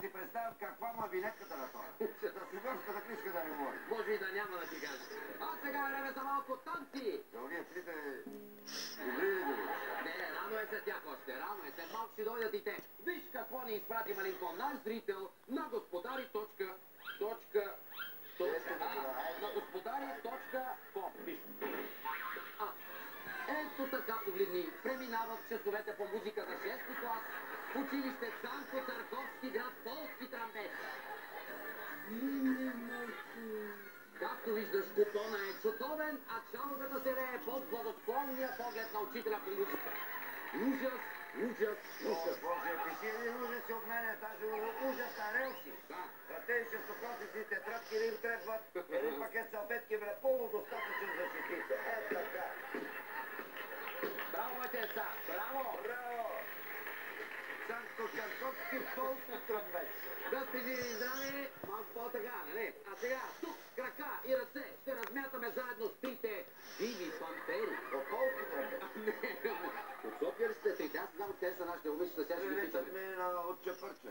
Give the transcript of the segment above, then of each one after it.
си представям каква му е винетката на това. Да си горската книжка да не говори. Може и да няма да ти кажа. А сега е време за малко танци. Да, уния трите... Добри ли да ви? Не, рано е за тях още, рано е. След малко ще дойдат и те. Виж какво ни изпрати маленко наш зрител на на господари.com. Виж. Ето така, погледни, преминават часовете по музика за 6-ти клас в училище Цанко Църковски, град Полски Трамбет. Както виждаш, купона е чутовен, а чалгата се вее под благосклонния поглед на учителя по музика. Ужас, ужас, ужас. Боже, пиши един ужас и от мене, даже ужас на релси. Да. Тези шестократници тетрадки ли им трябват? Един пакет салфетки, бе, по-достатъчен за чистите. Е, така. Браво, моите деца, браво! Браво! Цанко Църковски, Полски Трамбет. Да сте живи и здрави, малко по-така, нали? А сега, тук, крака и ръце, ще размятаме заедно с трите диви пантери. От Полски Трамбет. Не, от София ли сте трите? Аз знам, те са нашите обичата, сега ще ги питаме. Приличат ми от Чепърче.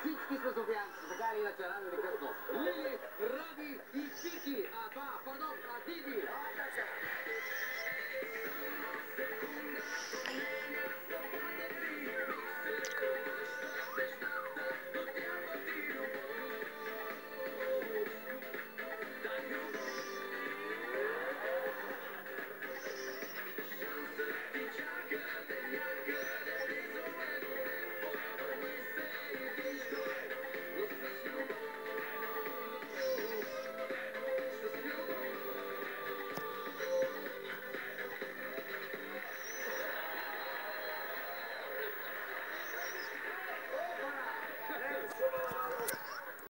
Всички сме софиянци, така или иначе, рано или късно. Лили, Ради и Фики, Диди.